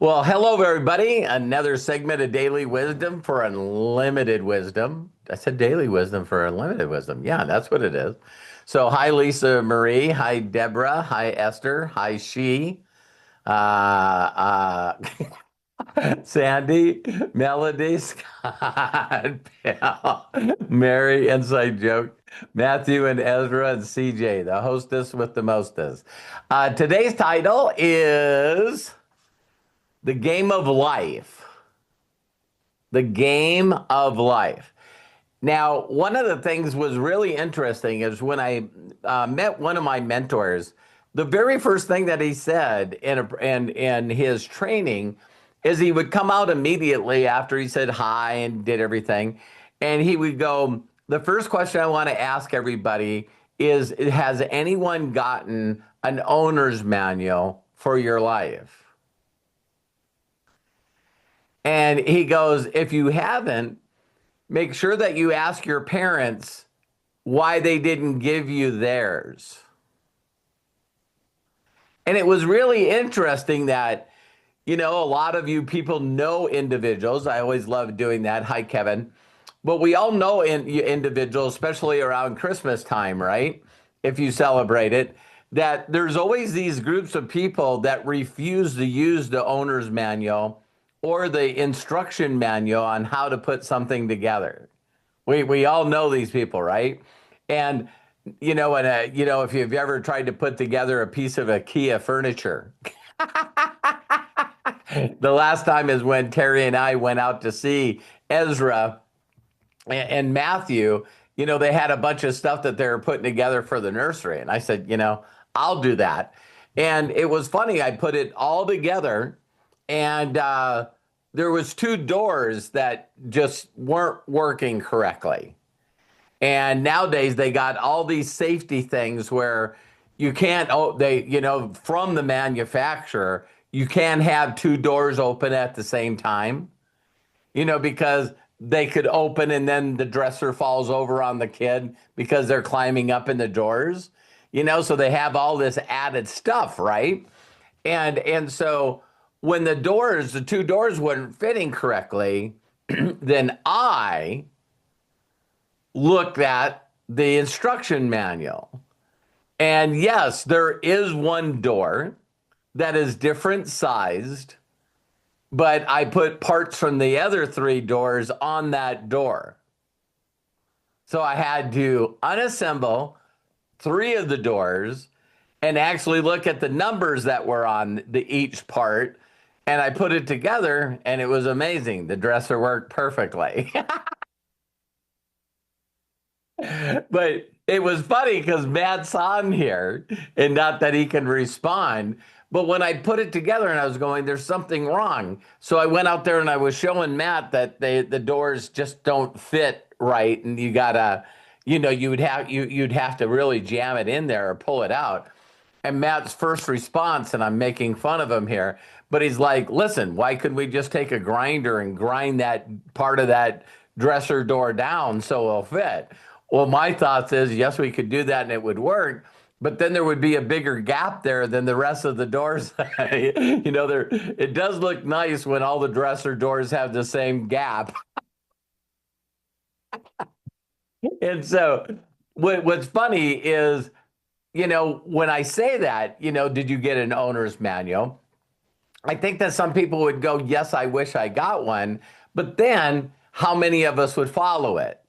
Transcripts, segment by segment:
Well, hello, everybody. Another segment of Daily Wisdom for Unlimited Wisdom. I said Daily Wisdom for Unlimited Wisdom. Yeah, that's what it is. So, hi, Lisa Marie. Hi, Deborah. Hi, Esther. Hi, She. Uh, Sandy, Melody, Scott, Bill, Mary, Inside Joke, Matthew and Ezra and CJ, the hostess with the mostest. Today's title is The Game of Life. The Game of Life. Now, one of the things was really interesting is when I met one of my mentors, the very first thing that he said in his training is he would come out immediately after he said hi and did everything. And he would go, the first question I want to ask everybody is, has anyone gotten an owner's manual for your life? And he goes, if you haven't, make sure that you ask your parents why they didn't give you theirs. And it was really interesting that, a lot of you people know individuals. I always love doing that. Hi, Kevin. But we all know individuals, especially around Christmas time, right? If you celebrate it, that there's always these groups of people that refuse to use the owner's manual or the instruction manual on how to put something together. We all know these people, right? And if you've ever tried to put together a piece of IKEA furniture, the last time is when Terry and I went out to see Ezra and Matthew. They had a bunch of stuff that they were putting together for the nursery, and I said, I'll do that. And it was funny. I put it all together, and there was two doors that just weren't working correctly. And nowadays they got all these safety things where you can't, from the manufacturer, you can't have two doors open at the same time, because they could open and then the dresser falls over on the kid because they're climbing up in the doors, so they have all this added stuff, right? And so when the two doors weren't fitting correctly, then I looked at the instruction manual. And yes, there is one door that is different sized, but I put parts from the other three doors on that door. So I had to unassemble three of the doors and actually look at the numbers that were on each part. And I put it together and it was amazing. The dresser worked perfectly. But it was funny because Matt's on here, and not that he can respond. But when I put it together and I was going, there's something wrong. So I went out there and I was showing Matt that the doors just don't fit right. And you gotta, you'd have to really jam it in there or pull it out. And Matt's first response, and I'm making fun of him here, but he's like, listen, why couldn't we just take a grinder and grind that part of that dresser door down so it'll fit? Well, my thoughts is, yes, we could do that and it would work, but then there would be a bigger gap there than the rest of the doors. It does look nice when all the dresser doors have the same gap. And so what's funny is, when I say that, did you get an owner's manual? I think that some people would go, yes, I wish I got one, but then how many of us would follow it?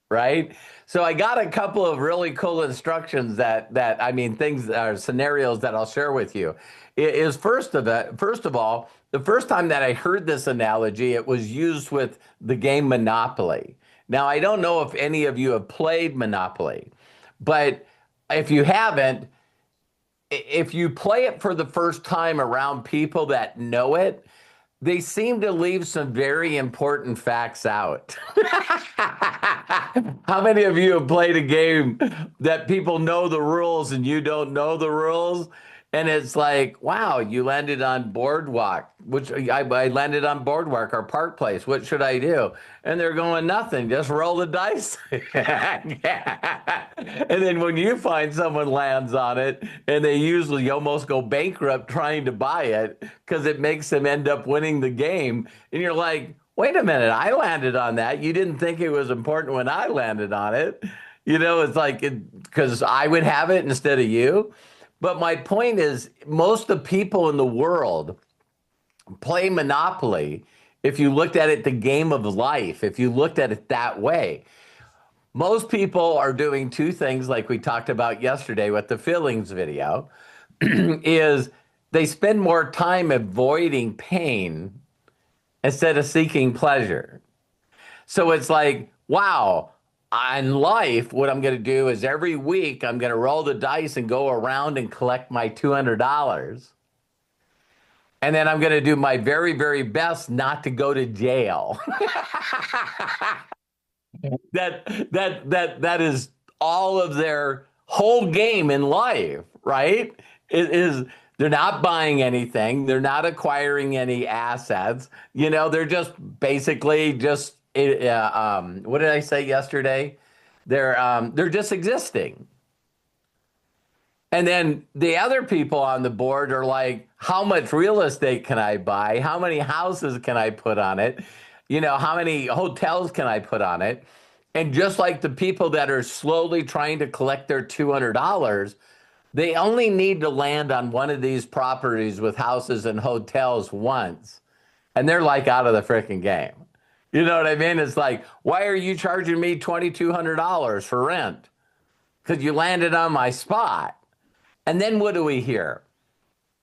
Right? So I got a couple of really cool instructions things or scenarios that I'll share with you. First of all, the first time that I heard this analogy, it was used with the game Monopoly. Now, I don't know if any of you have played Monopoly, but if you haven't, if you play it for the first time around people that know it, they seem to leave some very important facts out. How many of you have played a game that people know the rules and you don't know the rules? And it's like, wow, you landed on Boardwalk, which I landed on Boardwalk or Park Place. What should I do? And they're going, nothing, just roll the dice. And then when you find someone lands on it, and they usually almost go bankrupt trying to buy it because it makes them end up winning the game. And you're like, wait a minute, I landed on that. You didn't think it was important when I landed on it. It's like, because I would have it instead of you. But my point is, most of the people in the world play Monopoly. If you looked at it, the game of life, if you looked at it that way, most people are doing two things, like we talked about yesterday with the feelings video, is they spend more time avoiding pain instead of seeking pleasure. So it's like, wow, in life, what I'm going to do is every week I'm going to roll the dice and go around and collect my $200. And then I'm going to do my very, very best not to go to jail. That is all of their whole game in life, right? It is they're not buying anything, they're not acquiring any assets. They're just basically just what did I say yesterday? They're just existing. And then the other people on the board are like, how much real estate can I buy? How many houses can I put on it? How many hotels can I put on it? And just like the people that are slowly trying to collect their $200, they only need to land on one of these properties with houses and hotels once, and they're like out of the freaking game. You know what I mean? It's like, why are you charging me $2,200 for rent? Because you landed on my spot. And then what do we hear?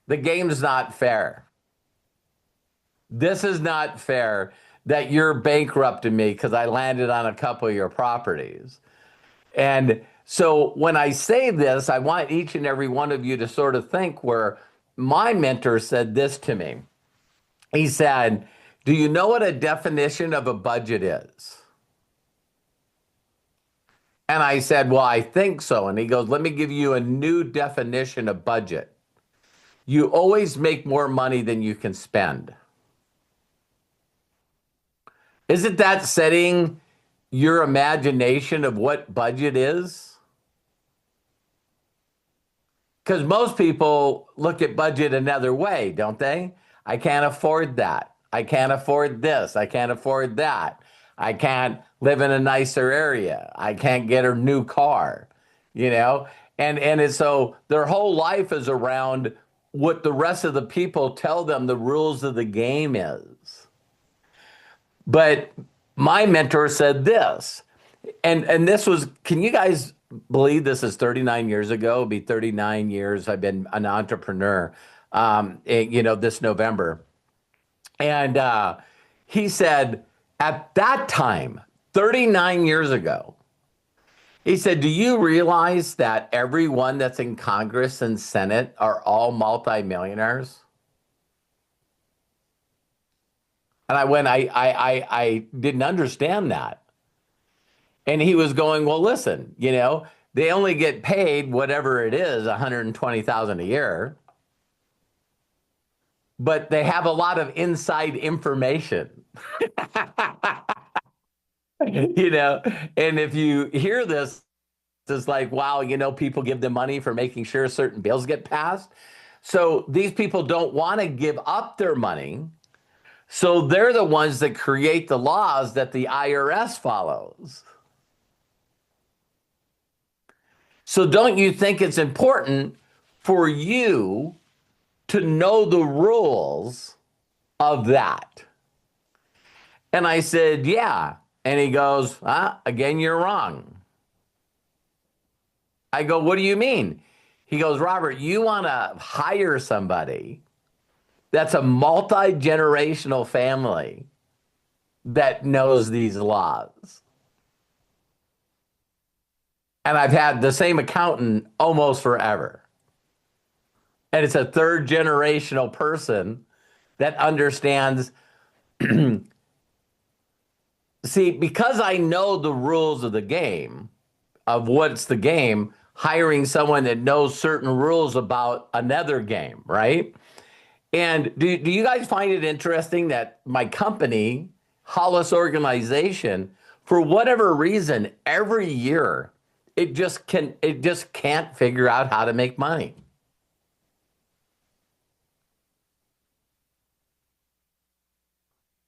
The game's not fair. This is not fair that you're bankrupting me because I landed on a couple of your properties. And so when I say this, I want each and every one of you to sort of think where my mentor said this to me. He said, do you know what a definition of a budget is? And I said, well, I think so. And he goes, let me give you a new definition of budget. You always make more money than you can spend. Isn't that setting your imagination of what budget is? Because most people look at budget another way, don't they? I can't afford that. I can't afford this. I can't afford that. I can't live in a nicer area. I can't get a new car, you know? So their whole life is around what the rest of the people tell them the rules of the game is. But my mentor said this, and this was, can you guys believe this is 39 years ago? It'll be 39 years I've been an entrepreneur, this November. And he said, at that time, 39 years ago, he said, do you realize that everyone that's in Congress and Senate are all multimillionaires? And I didn't understand that. And he was going, well, listen, they only get paid whatever it is, 120,000 a year, but they have a lot of inside information. And if you hear this, it's like, wow, people give them money for making sure certain bills get passed. So these people don't want to give up their money. So they're the ones that create the laws that the IRS follows. So don't you think it's important for you to know the rules of that? And I said, yeah. And he goes, again, you're wrong. I go, what do you mean? He goes, Robert, you want to hire somebody that's a multi-generational family that knows these laws. And I've had the same accountant almost forever. And it's a third generational person that understands. See, because I know the rules of the game, of what's the game, hiring someone that knows certain rules about another game, right? And do you guys find it interesting that my company, Hollis Organization, for whatever reason, every year it just can't figure out how to make money.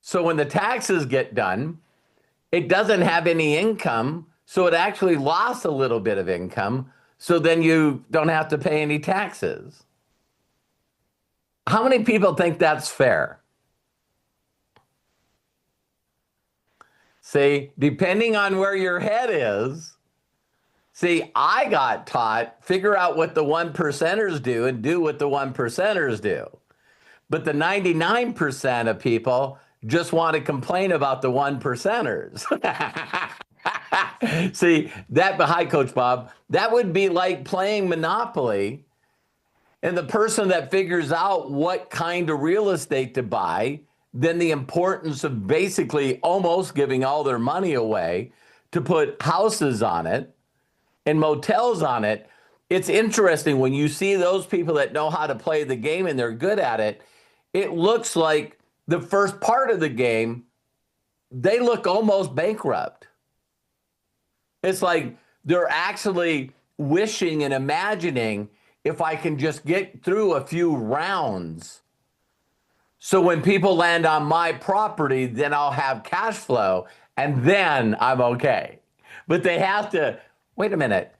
So when the taxes get done, it doesn't have any income, so it actually lost a little bit of income. So then you don't have to pay any taxes. How many people think that's fair? See, depending on where your head is, see, I got taught figure out what the one percenters do and do what the one percenters do. But the 99% of people just want to complain about the one percenters. See, hi, Coach Bob, that would be like playing Monopoly, and the person that figures out what kind of real estate to buy, then the importance of basically almost giving all their money away to put houses on it and motels on it. It's interesting when you see those people that know how to play the game and they're good at it. It looks like the first part of the game, they look almost bankrupt. It's like they're actually wishing and imagining, if I can just get through a few rounds. So when people land on my property, then I'll have cash flow and then I'm okay. But they have to, wait a minute.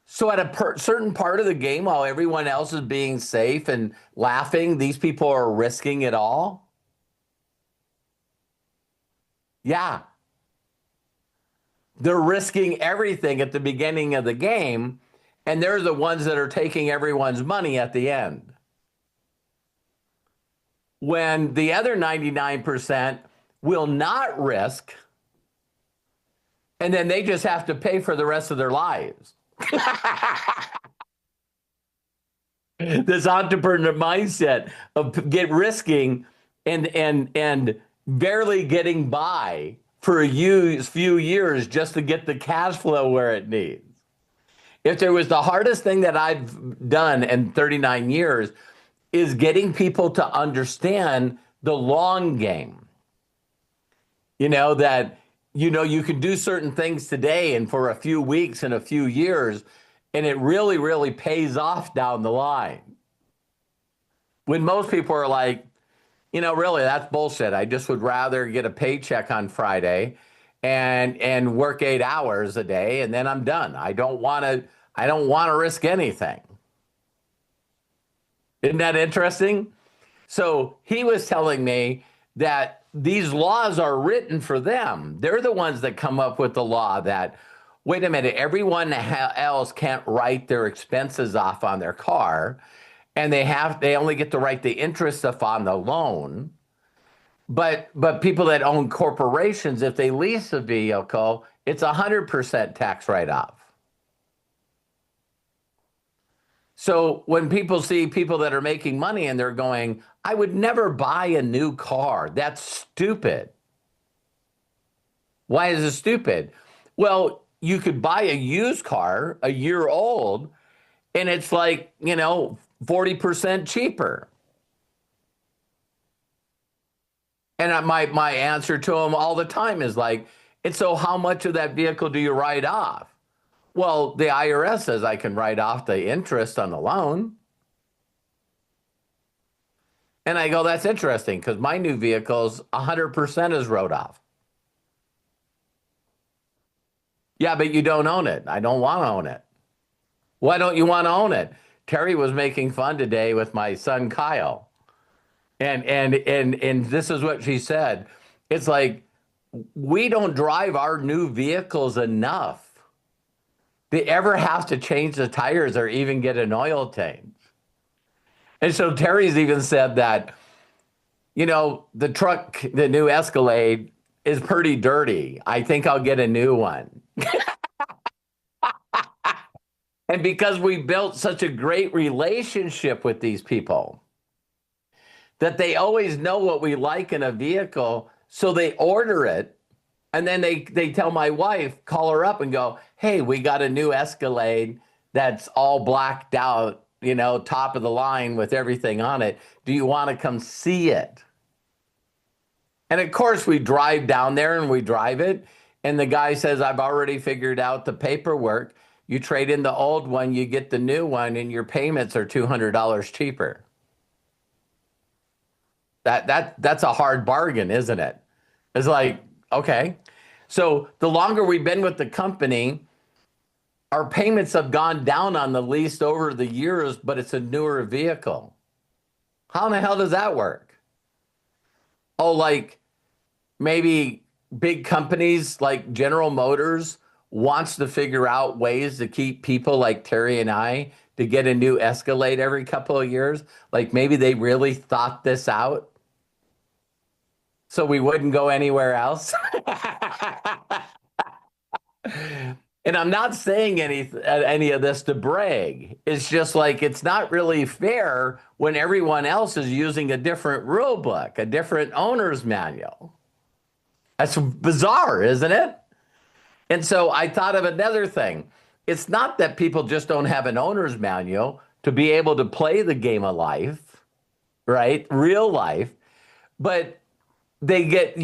So at a certain part of the game, while everyone else is being safe and laughing, these people are risking it all? Yeah. They're risking everything at the beginning of the game, and they're the ones that are taking everyone's money at the end. When the other 99% will not risk, and then they just have to pay for the rest of their lives. This entrepreneur mindset of risking and barely getting by for a few years just to get the cash flow where it needs. If there was the hardest thing that I've done in 39 years is getting people to understand the long game. That you can do certain things today and for a few weeks and a few years, and it really, really pays off down the line. When most people are like, really, that's bullshit. I just would rather get a paycheck on Friday and work 8 hours a day, and then I'm done. I don't want to risk anything. Isn't that interesting? So he was telling me that these laws are written for them. They're the ones that come up with the law that, wait a minute, everyone else can't write their expenses off on their car, and they only get to write the interest off on the loan. But people that own corporations, if they lease a vehicle, it's 100% tax write-off. So when people see people that are making money and they're going, I would never buy a new car. That's stupid. Why is it stupid? Well, you could buy a used car, a year old, and it's like, 40% cheaper. And my answer to them all the time is like, and so how much of that vehicle do you write off? Well, the IRS says I can write off the interest on the loan. And I go, that's interesting because my new vehicle's 100% is wrote off. Yeah, but you don't own it. I don't want to own it. Why don't you want to own it? Terry was making fun today with my son Kyle. And this is what she said. It's like, we don't drive our new vehicles enough to ever have to change the tires or even get an oil change. And so Terry's even said that, the truck, the new Escalade is pretty dirty. I think I'll get a new one. And because we built such a great relationship with these people, that they always know what we like in a vehicle, so they order it, and then they tell my wife, call her up and go, hey, we got a new Escalade. that's all blacked out, top of the line with everything on it. Do you want to come see it? And of course, we drive down there and we drive it. And the guy says, I've already figured out the paperwork. You trade in the old one, you get the new one, and your payments are $200 cheaper. That's a hard bargain, isn't it? It's like, okay. So the longer we've been with the company, our payments have gone down on the lease over the years, but it's a newer vehicle. How in the hell does that work? Oh, like maybe big companies like General Motors wants to figure out ways to keep people like Terry and I to get a new Escalade every couple of years. Like maybe they really thought this out so we wouldn't go anywhere else. And I'm not saying any of this to brag. It's just like it's not really fair when everyone else is using a different rule book, a different owner's manual. That's bizarre, isn't it? And so I thought of another thing. It's not that people just don't have an owner's manual to be able to play the game of life, right? Real life, but they get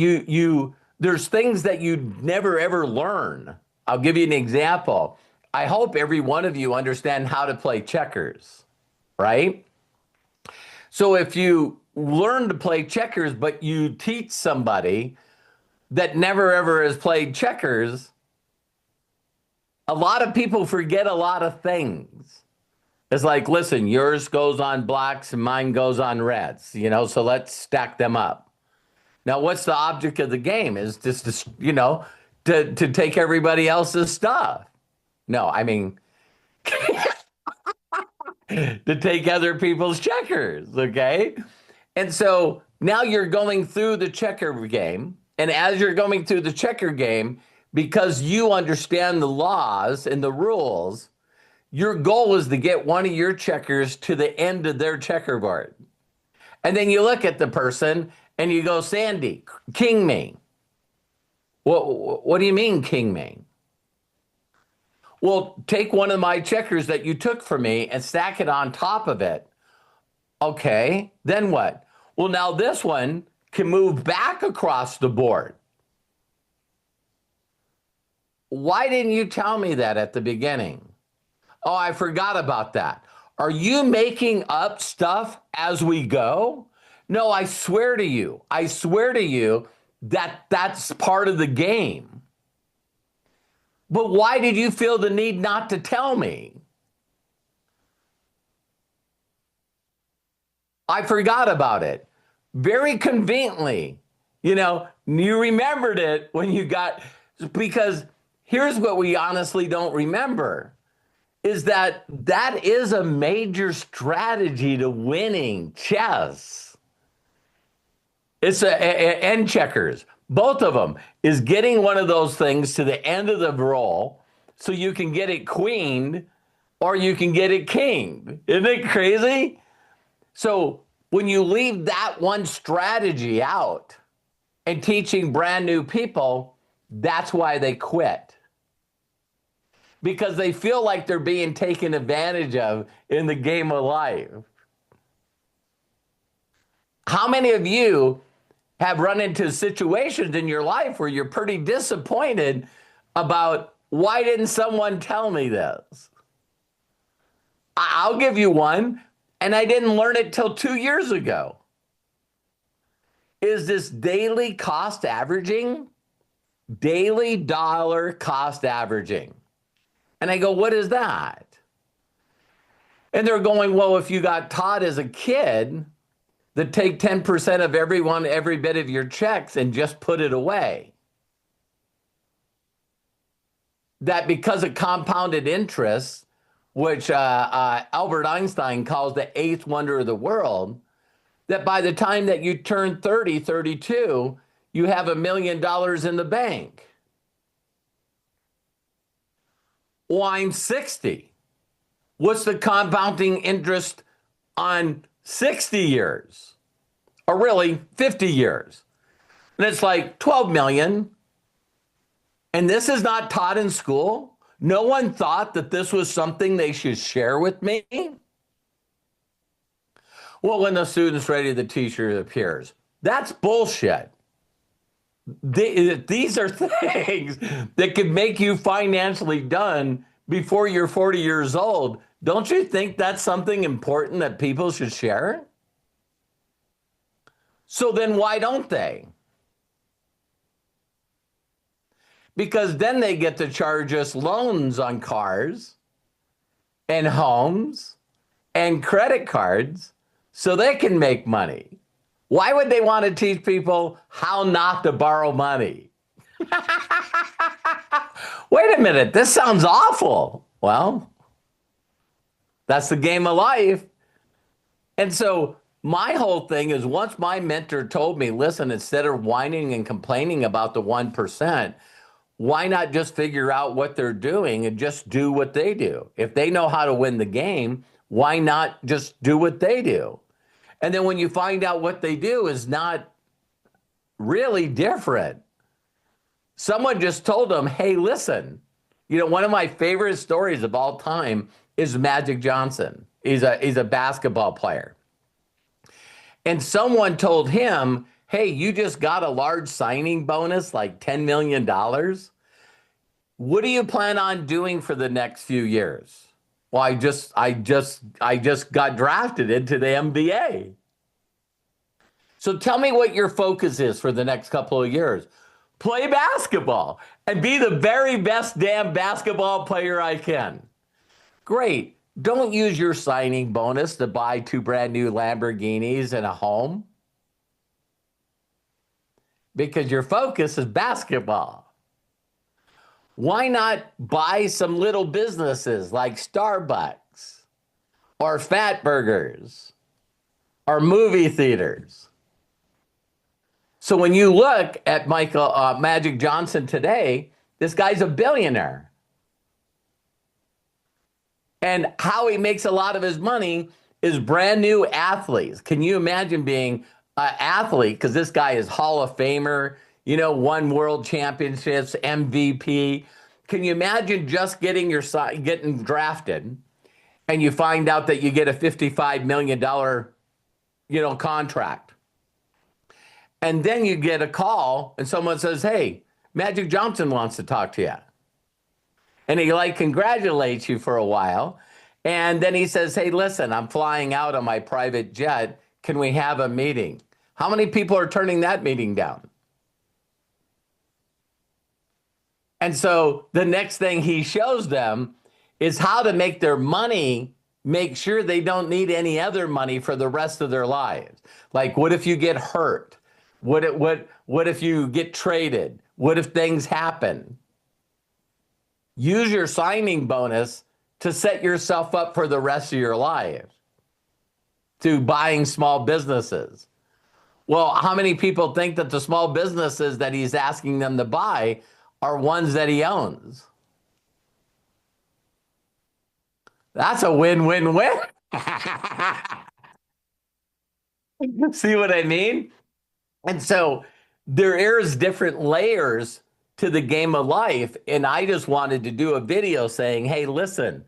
there's things that you never ever learn. I'll give you an example. I hope every one of you understand how to play checkers, right? So if you learn to play checkers, but you teach somebody that never ever has played checkers, a lot of people forget a lot of things. It's like, listen, yours goes on blacks and mine goes on reds, so let's stack them up. Now, what's the object of the game? Is just to take everybody else's stuff. No, I mean, to take other people's checkers, okay? And so now you're going through the checker game. And as you're going through the checker game, because you understand the laws and the rules, your goal is to get one of your checkers to the end of their checkerboard. And then you look at the person and you go, Sandy, king me. What do you mean, king me? Well, take one of my checkers that you took from me and stack it on top of it. Okay, then what? Well, now this one can move back across the board. Why didn't you tell me that at the beginning? Oh, I forgot about that. Are you making up stuff as we go? No, I swear to you that that's part of the game. But why did you feel the need not to tell me? I forgot about it. Very conveniently, you remembered it when you got, because here's what we honestly don't remember, is that is a major strategy to winning chess. It's and checkers. Both of them is getting one of those things to the end of the roll so you can get it queened or you can get it kinged. Isn't it crazy? So when you leave that one strategy out and teaching brand new people, that's why they quit. Because they feel like they're being taken advantage of in the game of life. How many of you have run into situations in your life where you're pretty disappointed about, why didn't someone tell me this? I'll give you one, and I didn't learn it till 2 years ago. Is this daily cost averaging? Daily dollar cost averaging. And I go, what is that? And they're going, well, if you got taught as a kid that take 10% of every bit of your checks and just put it away, that because of compounded interest, which Albert Einstein calls the eighth wonder of the world, that by the time that you turn 30, 32, you have $1 million in the bank. Well, I'm 60. What's the compounding interest on 60 years? Or really 50 years? And it's like 12 million. And this is not taught in school. No one thought that this was something they should share with me. Well, when the student's ready, the teacher appears. That's bullshit. These are things that could make you financially done before you're 40 years old. Don't you think that's something important that people should share? So then why don't they? Because then they get to charge us loans on cars and homes and credit cards so they can make money. Why would they want to teach people how not to borrow money? Wait a minute, this sounds awful. Well, that's the game of life. And so my whole thing is once my mentor told me, listen, instead of whining and complaining about the 1%, why not just figure out what they're doing and just do what they do? If they know how to win the game, why not just do what they do? And then when you find out what they do is not really different, someone just told them, hey, listen, one of my favorite stories of all time is Magic Johnson. He's a basketball player. And someone told him, hey, you just got a large signing bonus, like $10 million. What do you plan on doing for the next few years? Well, I just got drafted into the NBA. So tell me what your focus is for the next couple of years. Play basketball and be the very best damn basketball player I can. Great. Don't use your signing bonus to buy 2 brand new Lamborghinis and a home, because your focus is basketball. Why not buy some little businesses like Starbucks or Fat Burgers or movie theaters? So when you look at Magic Johnson today, this guy's a billionaire. And how he makes a lot of his money is brand new athletes. Can you imagine being an athlete? Because this guy is Hall of Famer, won world championships, MVP. Can you imagine just getting drafted and you find out that you get a $55 million, contract? And then you get a call and someone says, hey, Magic Johnson wants to talk to you. And he congratulates you for a while. And then he says, hey, listen, I'm flying out on my private jet. Can we have a meeting? How many people are turning that meeting down? And so the next thing he shows them is how to make their money, make sure they don't need any other money for the rest of their lives. Like, what if you get hurt? What if you get traded? What if things happen? Use your signing bonus to set yourself up for the rest of your life, to buying small businesses. Well, how many people think that the small businesses that he's asking them to buy are ones that he owns? That's a win-win-win. See what I mean? And so there is different layers to the game of life. And I just wanted to do a video saying, hey, listen,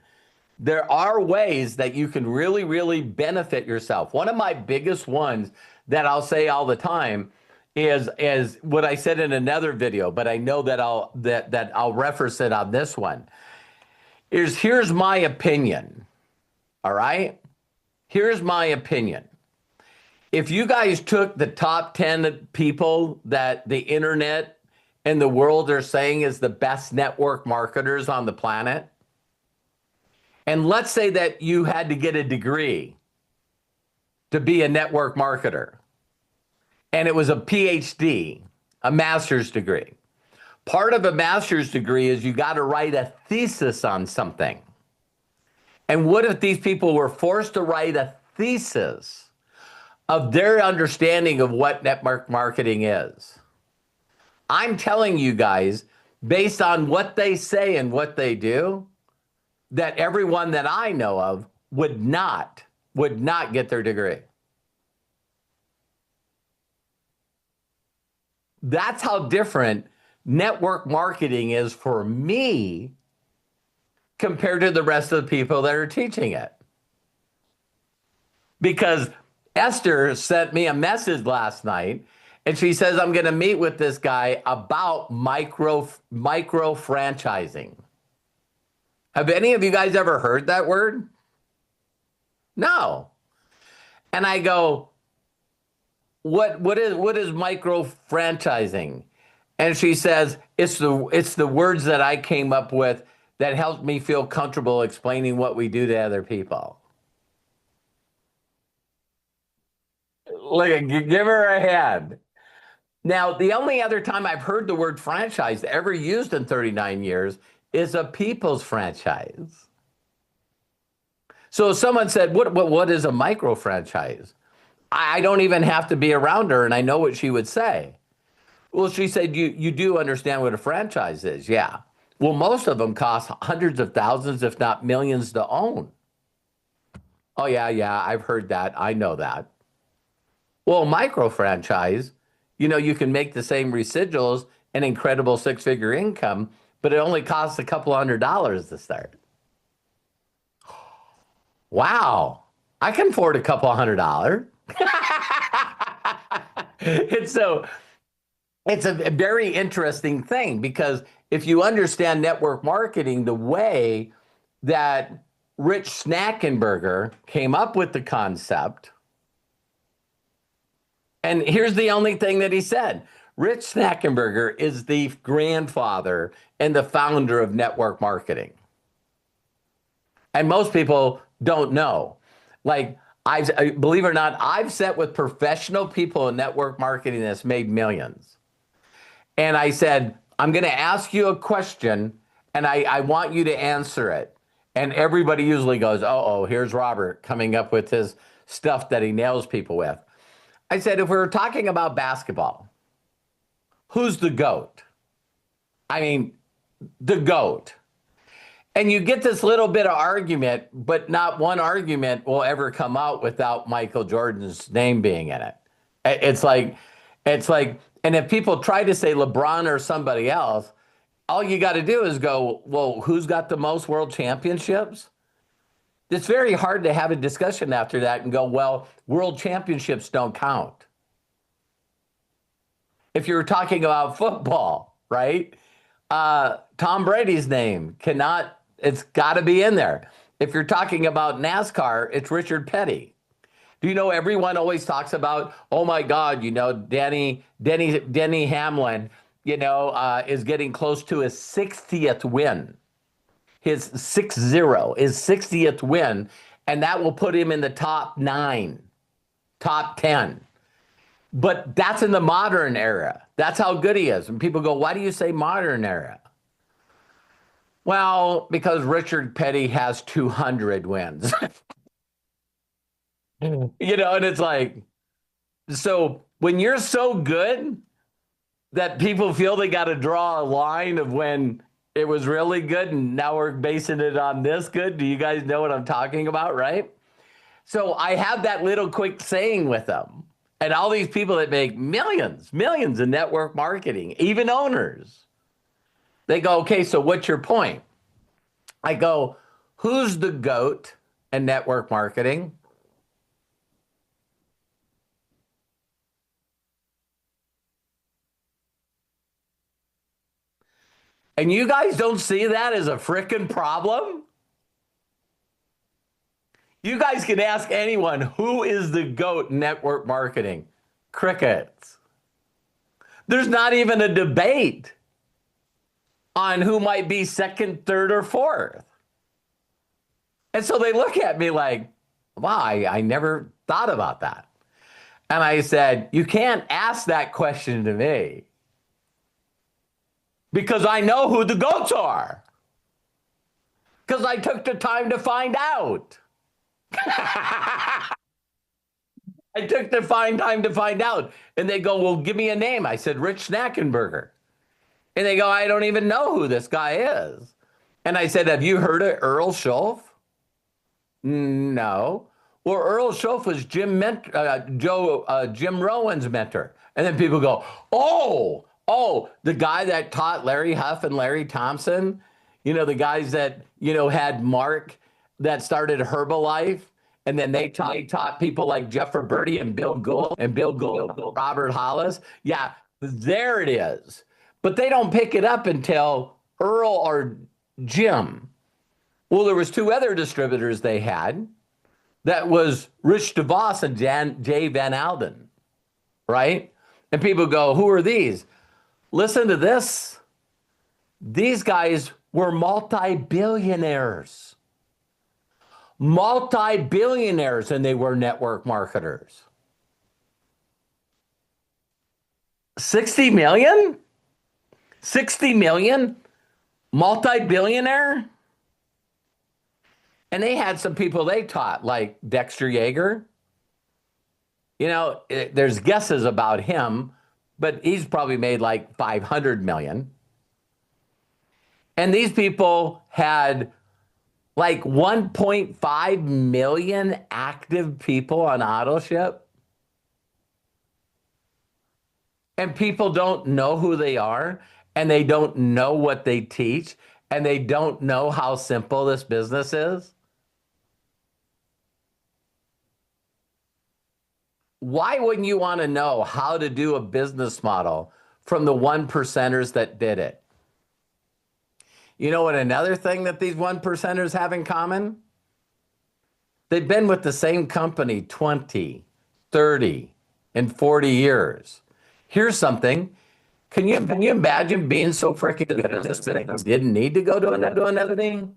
there are ways that you can really, really benefit yourself. One of my biggest ones that I'll say all the time is what I said in another video, but I know that I'll reference it on this one. Here's my opinion. All right? Here's my opinion. If you guys took the top 10 people that the internet and the world are saying is the best network marketers on the planet, and let's say that you had to get a degree to be a network marketer, and it was a PhD, a master's degree. Part of a master's degree is you got to write a thesis on something. And what if these people were forced to write a thesis of their understanding of what network marketing is? I'm telling you guys, based on what they say and what they do, that everyone that I know of would not get their degree. That's how different network marketing is for me compared to the rest of the people that are teaching it. Because Esther sent me a message last night and she says, I'm going to meet with this guy about micro franchising. Have any of you guys ever heard that word? No. And I go, what is micro franchising? And she says, it's the words that I came up with that helped me feel comfortable explaining what we do to other people. Look, give her a hand. Now, the only other time I've heard the word franchise ever used in 39 years is a people's franchise. So if someone said, what is a micro franchise? I don't even have to be around her, and I know what she would say. Well, she said, you do understand what a franchise is. Yeah. Well, most of them cost hundreds of thousands, if not millions, to own. Oh, yeah, I've heard that. I know that. Well, micro franchise, you can make the same residuals and incredible six-figure income, but it only costs a couple $100s to start. Wow. I can afford a couple $100. And so it's a very interesting thing because if you understand network marketing, the way that Rich Snackenberger came up with the concept, and here's the only thing that he said. Rich Snackenberger is the grandfather and the founder of network marketing. And most people don't know. Like, believe it or not, I've sat with professional people in network marketing that's made millions. And I said, I'm going to ask you a question, and I want you to answer it. And everybody usually goes, oh, here's Robert coming up with his stuff that he nails people with. I said, if we were talking about basketball, who's the GOAT? I mean, the GOAT. And you get this little bit of argument, but not one argument will ever come out without Michael Jordan's name being in it. It's like, and if people try to say LeBron or somebody else, all you got to do is go, well, who's got the most world championships? It's very hard to have a discussion after that and go, well, world championships don't count. If you're talking about football, right? Tom Brady's name it's got to be in there. If you're talking about NASCAR, it's Richard Petty. Do you know everyone always talks about, oh my God, Denny Hamlin, is getting close to his 60th win. His 60th win, and that will put him in the top 9, top 10. But that's in the modern era. That's how good he is. And people go, why do you say modern era? Well, because Richard Petty has 200 wins. And it's like, so when you're so good that people feel they got to draw a line of when it was really good and now we're basing it on this good. Do you guys know what I'm talking about, right? So I have that little quick saying with them. And all these people that make millions in network marketing, even owners, they go, okay, so what's your point? I go, who's the GOAT in network marketing? And you guys don't see that as a freaking problem? You guys can ask anyone, who is the GOAT in network marketing? Crickets. There's not even a debate on who might be second, third, or fourth. And so they look at me like, wow, I never thought about that. And I said, you can't ask that question to me because I know who the GOATs are. Because I took the time to find out. I took the time to find out. And they go, well, give me a name. I said, Rich Snackenberger. And they go, I don't even know who this guy is. And I said, have you heard of Earl Schultz? No. Well, Earl Schultz was Jim Rowan's mentor. And then people go, oh, the guy that taught Larry Huff and Larry Thompson, the guys that, had Mark that started Herbalife. And then they taught people like Jeff Roberti and Bill Gould, Robert Hollis. Yeah, there it is. But they don't pick it up until Earl or Jim. Well, there was two other distributors they had. That was Rich DeVos and Jay Van Alden, right? And people go, who are these? Listen to this. These guys were multi-billionaires. Multi-billionaires, and they were network marketers. 60 million? 60 million? Multi-billionaire? And they had some people they taught, like Dexter Yeager. There's guesses about him, but he's probably made like 500 million. And these people had like 1.5 million active people on AutoShip. And people don't know who they are, and they don't know what they teach, and they don't know how simple this business is. Why wouldn't you want to know how to do a business model from the one percenters that did it? You know what another thing that these one percenters have in common? They've been with the same company 20, 30, and 40 years. Here's something. Can you imagine being so freaking good at this that you didn't need to go to another thing?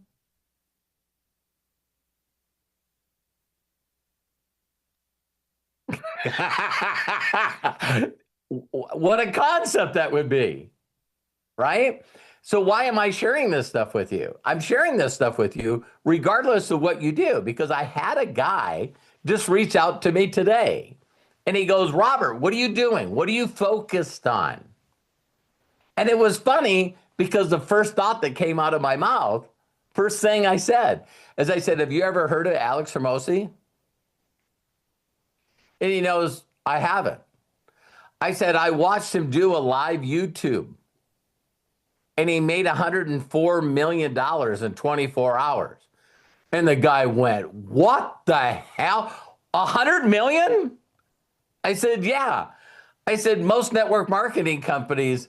What a concept that would be, right? So why am I sharing this stuff with you? I'm sharing this stuff with you regardless of what you do, because I had a guy just reach out to me today, and he goes, Robert, what are you doing? What are you focused on? And it was funny because the first thought that came out of my mouth, first thing I said, as I said, have you ever heard of Alex Hermosi? And he knows I haven't. I said, I watched him do a live YouTube, and he made $104 million in 24 hours. And the guy went, what the hell? 100 million? I said, yeah. I said, most network marketing companies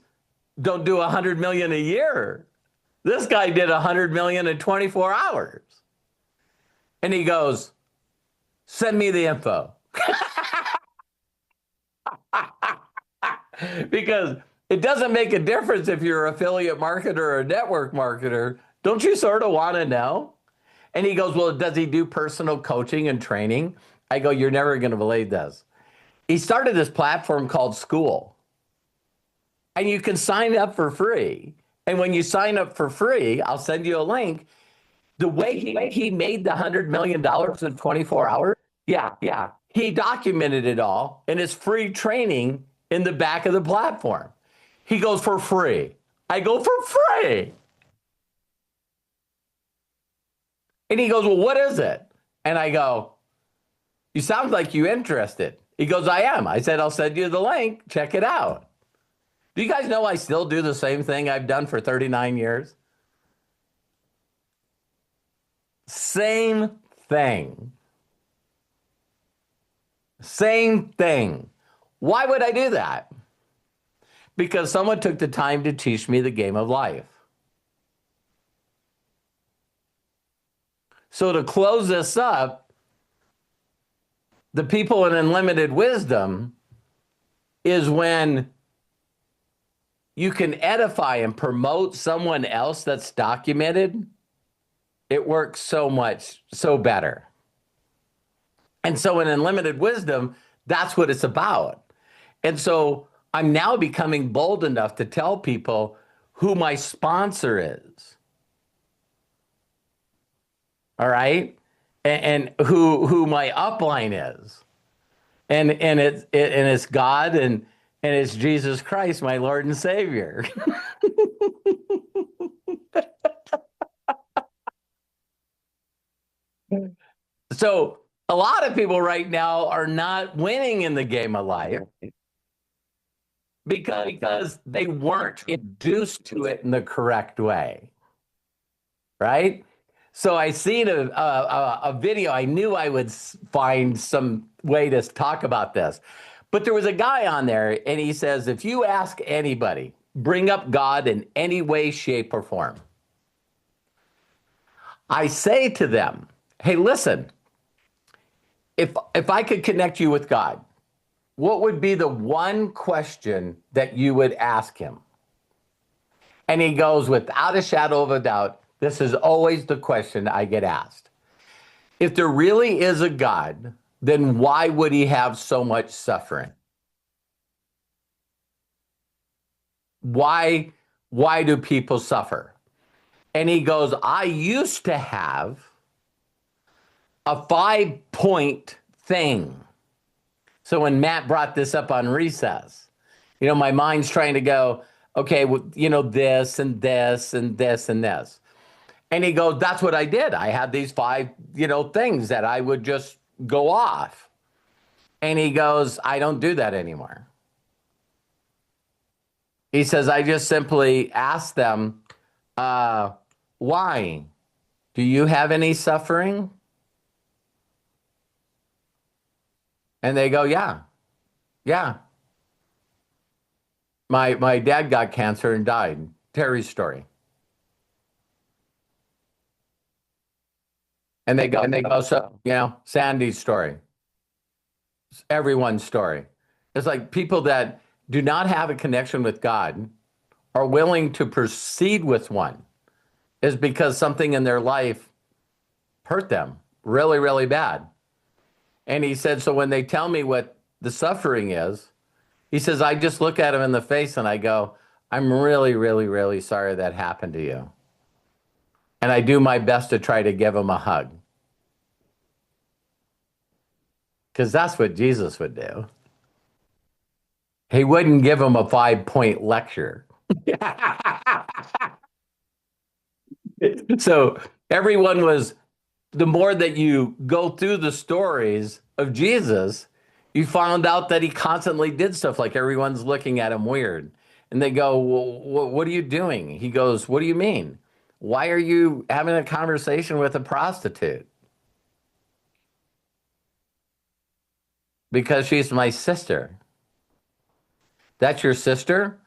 don't do 100 million a year. This guy did 100 million in 24 hours. And he goes, send me the info. Because it doesn't make a difference if you're an affiliate marketer or a network marketer. Don't you sort of want to know? And he goes, well, does he do personal coaching and training? I go, you're never going to believe this. He started this platform called School. And you can sign up for free. And when you sign up for free, I'll send you a link. The way he made the $100 million in 24 hours, yeah. He documented it all in his free training in the back of the platform. He goes, for free. I go, for free. And he goes, well, what is it? And I go, you sound like you're interested. He goes, I am. I said, I'll send you the link. Check it out. Do you guys know I still do the same thing I've done for 39 years? Same thing. Same thing. Why would I do that? Because someone took the time to teach me the game of life. So to close this up, the people in unlimited wisdom is when you can edify and promote someone else that's documented. It works so better. And so in unlimited wisdom, that's what it's about. And so I'm now becoming bold enough to tell people who my sponsor is. All right? And who my upline is. And it's God and it's Jesus Christ, my Lord and Savior. So a lot of people right now are not winning in the game of life because they weren't introduced to it in the correct way. right? So I seen a video. I knew I would find some way to talk about this. But there was a guy on there, and he says, if you ask anybody, bring up God in any way, shape, or form, I say to them, hey, listen, if I could connect you with God, what would be the one question that you would ask him? And he goes, without a shadow of a doubt, this is always the question I get asked. If there really is a God, then why would he have so much suffering? Why, why do people suffer? And he goes, I used to have a 5-point thing. So when Matt brought this up on recess, my mind's trying to go, okay, well, this and this and this and this. And he goes, that's what I did. I had these 5, things that I would just go off. And he goes, I don't do that anymore. He says, I just simply ask them, why? Do you have any suffering? And they go, yeah, yeah. My dad got cancer and died. Terry's story. And they go, so, Sandy's story. Everyone's story. It's like people that do not have a connection with God are willing to proceed with one is because something in their life hurt them really, really bad. And he said, so when they tell me what the suffering is, he says, I just look at him in the face and I go, I'm really, really, really sorry that happened to you. And I do my best to try to give him a hug. Because that's what Jesus would do. He wouldn't give him a 5-point lecture. So everyone was, the more that you go through the stories of Jesus, you found out that he constantly did stuff like everyone's looking at him weird. And they go, well, what are you doing? He goes, what do you mean? Why are you having a conversation with a prostitute? Because she's my sister. That's your sister?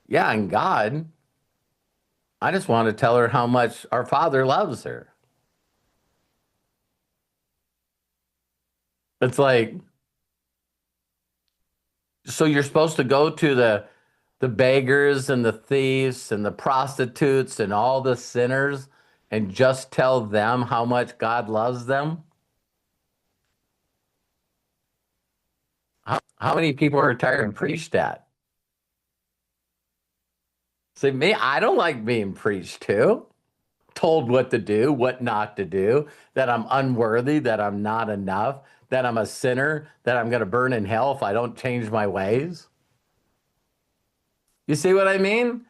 Yeah, and God. I just want to tell her how much our Father loves her. It's like, so you're supposed to go to the beggars and the thieves and the prostitutes and all the sinners and just tell them how much God loves them? How many people are tired and preached at? See, me, I don't like being preached to, told what to do, what not to do, that I'm unworthy, that I'm not enough, that I'm a sinner, that I'm going to burn in hell if I don't change my ways. You see what I mean?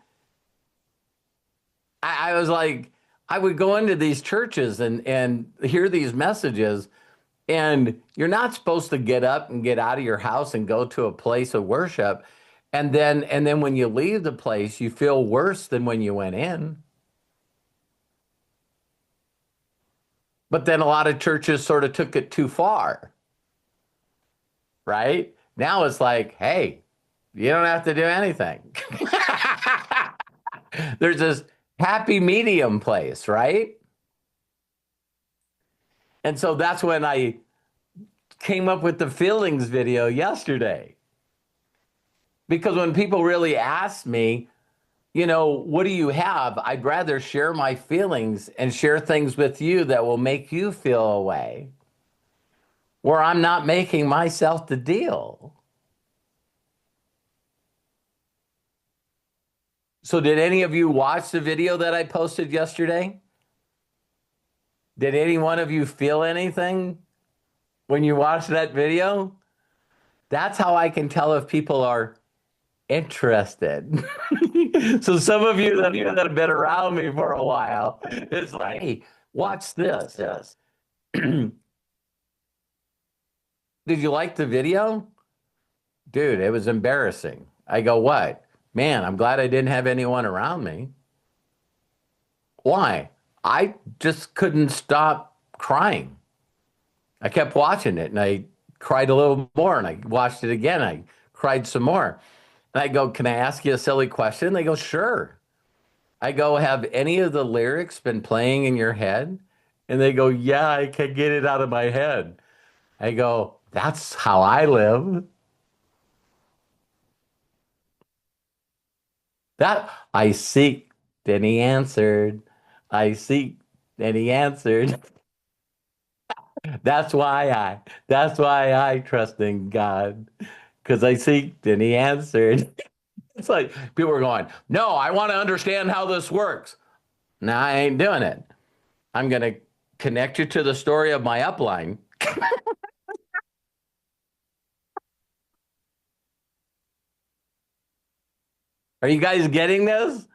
I was like, I would go into these churches and hear these messages, and you're not supposed to get up and get out of your house and go to a place of worship. And then when you leave the place, you feel worse than when you went in. But then a lot of churches sort of took it too far, right? Now it's like, hey, you don't have to do anything. There's this happy medium place, right? And so that's when I came up with the feelings video yesterday. Because when people really ask me, what do you have? I'd rather share my feelings and share things with you that will make you feel a way where I'm not making myself the deal. So did any of you watch the video that I posted yesterday? Did any one of you feel anything when you watched that video? That's how I can tell if people are interested. So some of you that have been around me for a while, it's like, hey, watch this. Did you like the video? Dude, it was embarrassing. I go, what? Man, I'm glad I didn't have anyone around me. Why? I just couldn't stop crying. I kept watching it and I cried a little more and I watched it again. I cried some more. And I go, "Can I ask you a silly question?" They go, "Sure." I go, "Have any of the lyrics been playing in your head?" And they go, "Yeah, I can get it out of my head." I go, "That's how I live." That I seek, then he answered. I seek, then he answered. That's why I trust in God. Because I seek, then he answered. It's like people are going, "No, I want to understand how this works." No, I ain't doing it. I'm going to connect you to the story of my upline. Are you guys getting this?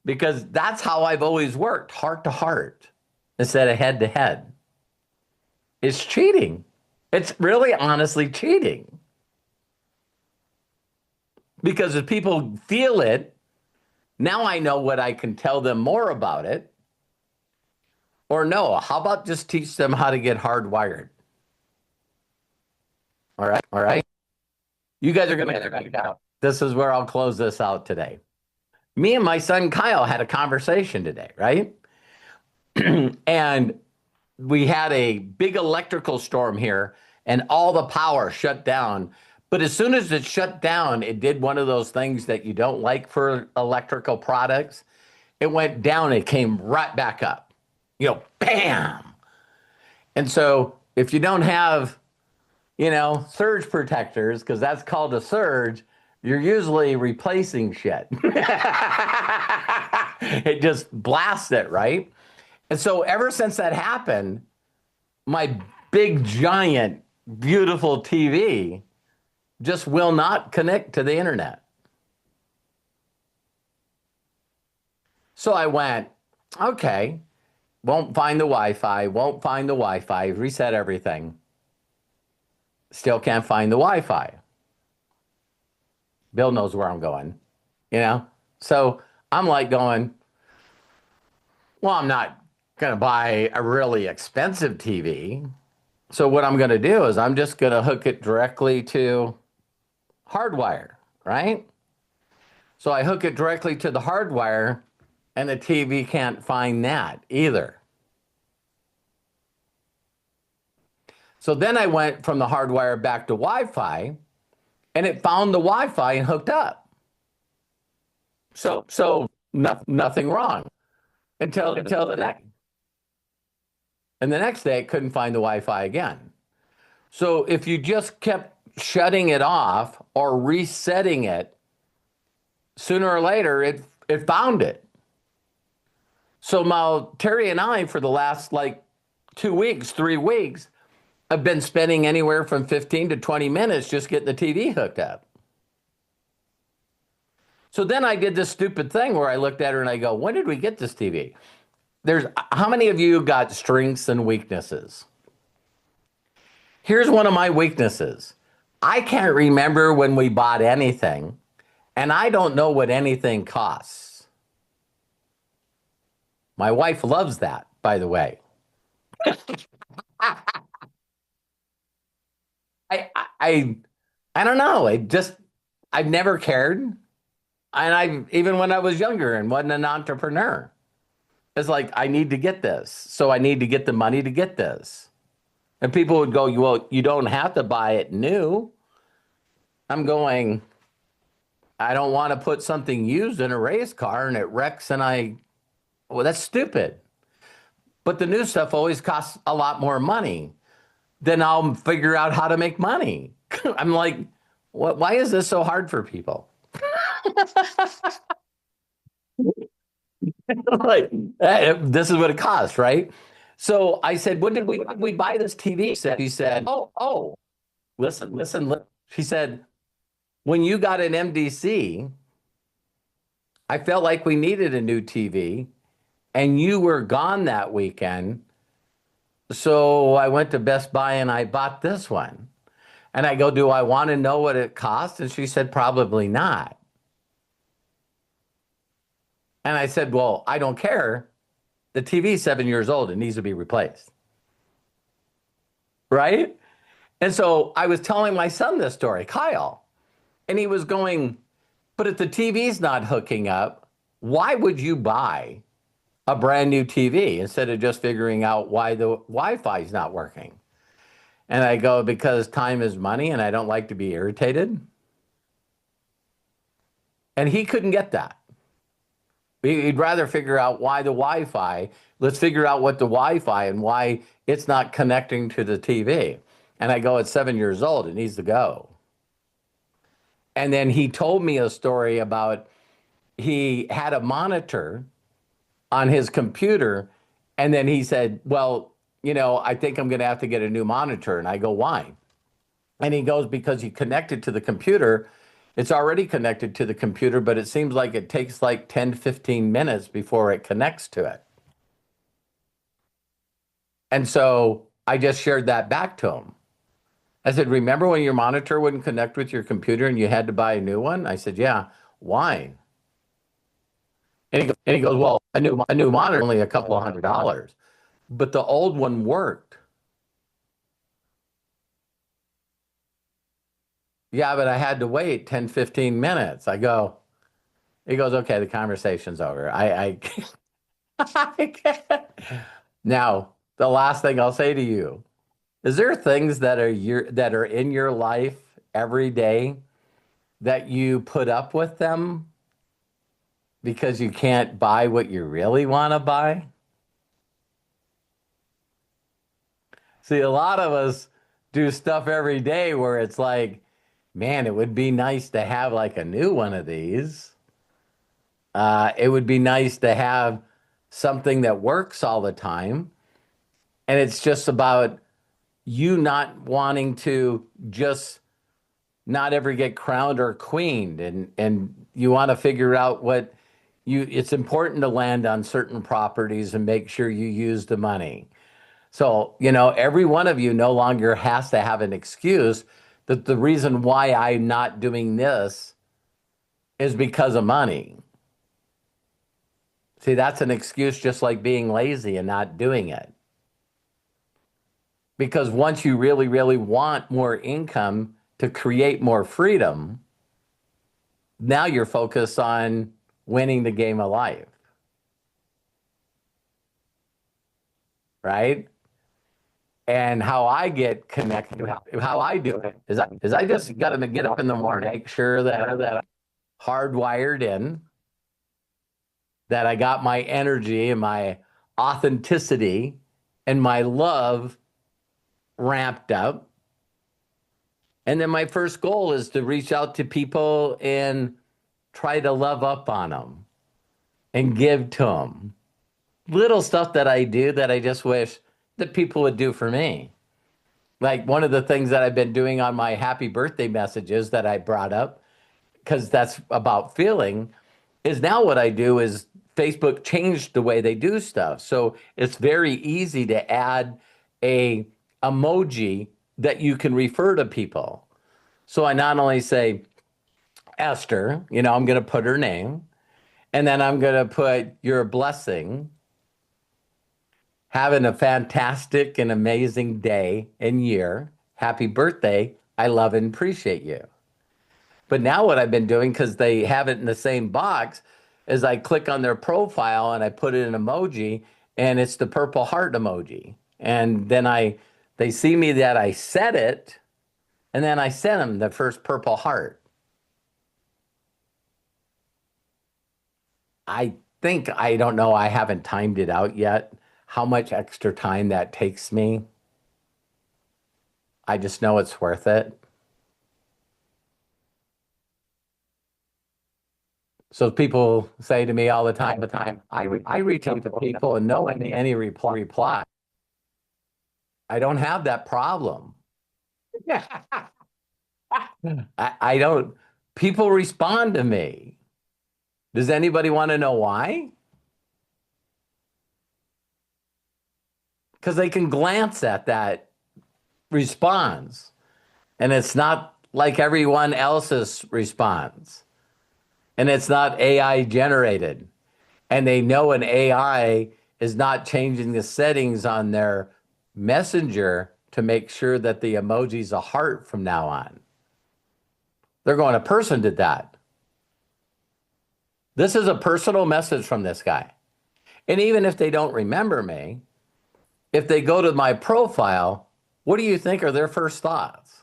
Because that's how I've always worked, heart to heart instead of head to head. It's cheating. It's really honestly cheating because if people feel it, now I know what I can tell them more about it. Or no, how about just teach them how to get hardwired? All right. All right. You guys are going to get it out. This is where I'll close this out today. Me and my son Kyle had a conversation today, right? And we had a big electrical storm here and all the power shut down. But as soon as it shut down, it did one of those things that you don't like for electrical products. It went down, it came right back up, bam. And so if you don't have, surge protectors, because that's called a surge, you're usually replacing shit. It just blasts it, right? And so ever since that happened, my big, giant, beautiful TV just will not connect to the internet. So I went, okay, won't find the Wi Fi, won't find the Wi Fi, reset everything. Still can't find the Wi Fi. Bill knows where I'm going, you know? So I'm like going, well, I'm not going to buy a really expensive TV. So what I'm going to do is I'm just going to hook it directly to hardwire, right? So I hook it directly to the hardwire, and the TV can't find that either. So then I went from the hardwire back to Wi-Fi, and it found the Wi-Fi and hooked up. So nothing wrong until the next day it couldn't find the Wi-Fi again. So if you just kept shutting it off or resetting it, sooner or later it found it. So now Terry and I, for the last like 2 weeks, 3 weeks, have been spending anywhere from 15 to 20 minutes just getting the TV hooked up. So then I did this stupid thing where I looked at her and I go, when did we get this TV? How many of you got strengths and weaknesses? Here's one of my weaknesses. I can't remember when we bought anything, and I don't know what anything costs. My wife loves that, by the way. I I don't know. I've never cared. And even when I was younger and wasn't an entrepreneur, it's like, I need to get this. So I need to get the money to get this. And people would go, well, you don't have to buy it new. I'm going, I don't want to put something used in a race car and it wrecks well, that's stupid. But the new stuff always costs a lot more money. Then I'll figure out how to make money. I'm like, why is this so hard for people? Like, this is what it costs, right? So I said, when did we buy this TV set? He said, oh, listen. She said, when you got an MDC, I felt like we needed a new TV and you were gone that weekend. So I went to Best Buy and I bought this one. And I go, do I want to know what it costs? And she said, probably not. And I said, well, I don't care. The TV is 7 years old. It needs to be replaced. Right? And so I was telling my son this story, Kyle, and he was going, but if the TV's not hooking up, why would you buy a brand new TV instead of just figuring out why the Wi-Fi is not working? And I go, because time is money and I don't like to be irritated. And he couldn't get that. He'd rather figure out why the Wi-Fi, let's figure out what the Wi-Fi and why it's not connecting to the TV. And I go, it's 7 years old. It needs to go. And then he told me a story about he had a monitor on his computer. And then he said, well, I think I'm going to have to get a new monitor. And I go, why? And he goes, because he connected to the computer. It's already connected to the computer, but it seems like it takes like 10 to 15 minutes before it connects to it. And so I just shared that back to him. I said, remember when your monitor wouldn't connect with your computer and you had to buy a new one? I said, yeah. Why? And he goes, well, a new monitor only a couple of $100, but the old one worked. Yeah, but I had to wait 10, 15 minutes. He goes, okay, the conversation's over. I can't. Now, the last thing I'll say to you, is there things that are in your life every day that you put up with them because you can't buy what you really want to buy? See, a lot of us do stuff every day where it's like, man, it would be nice to have like a new one of these. It would be nice to have something that works all the time. And it's just about you not wanting to just not ever get crowned or queened. And you want to figure out it's important to land on certain properties and make sure you use the money. So, every one of you no longer has to have an excuse that the reason why I'm not doing this is because of money. See, that's an excuse just like being lazy and not doing it. Because once you really, really want more income to create more freedom, now you're focused on winning the game of life. Right? And how I get connected, how I do it is I just got to get up in the morning, make sure that I'm hardwired in, that I got my energy and my authenticity and my love ramped up. And then my first goal is to reach out to people and try to love up on them and give to them. Little stuff that I do that I just wish that people would do for me. Like one of the things that I've been doing on my happy birthday messages that I brought up, because that's about feeling, is now what I do is Facebook changed the way they do stuff. So it's very easy to add a emoji that you can refer to people. So I not only say, Esther, I'm going to put her name, and then I'm going to put your blessing, having a fantastic and amazing day and year. Happy birthday. I love and appreciate you. But now what I've been doing, because they have it in the same box, is I click on their profile and I put in an emoji, and it's the purple heart emoji. And then they see me that I said it, and then I send them the first purple heart. I don't know, I haven't timed it out yet, how much extra time that takes me. I just know it's worth it. So people say to me all the time, I reach out to people and no any reply. I don't have that problem. I don't, people respond to me. Does anybody want to know why? Because they can glance at that response and it's not like everyone else's response. And it's not AI generated. And they know an AI is not changing the settings on their messenger to make sure that the emoji's a heart from now on. They're going, a person did that. This is a personal message from this guy. And even if they don't remember me, if they go to my profile, what do you think are their first thoughts?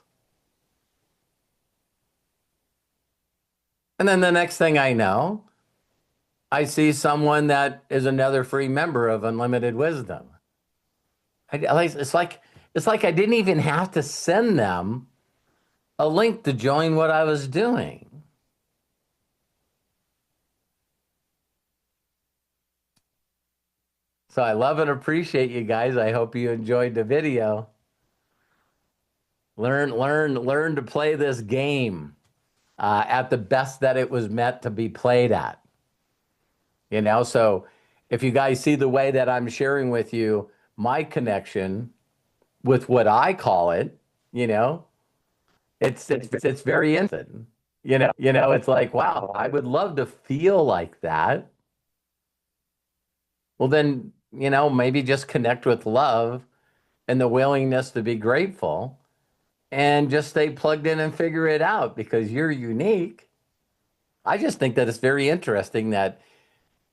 And then the next thing I know, I see someone that is another free member of Unlimited Wisdom. It's like I didn't even have to send them a link to join what I was doing. So I love and appreciate you guys. I hope you enjoyed the video. Learn to play this game at the best that it was meant to be played at. So if you guys see the way that I'm sharing with you my connection with what I call it, you know, it's very instant. It's like, wow, I would love to feel like that. Well, then, maybe just connect with love and the willingness to be grateful and just stay plugged in and figure it out because you're unique. I just think that it's very interesting that,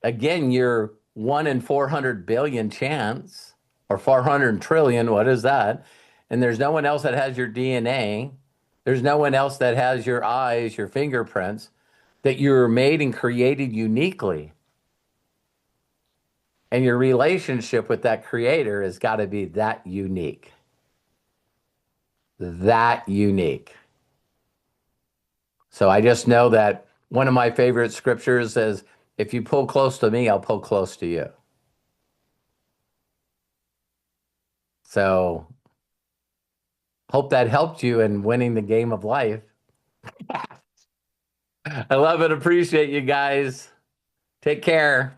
again, you're 1 in 400 billion chance or 400 trillion. What is that? And there's no one else that has your DNA. There's no one else that has your eyes, your fingerprints, that you're made and created uniquely. And your relationship with that creator has got to be that unique. That unique. So I just know that one of my favorite scriptures says, if you pull close to me, I'll pull close to you. So hope that helped you in winning the game of life. I love and appreciate you guys. Take care.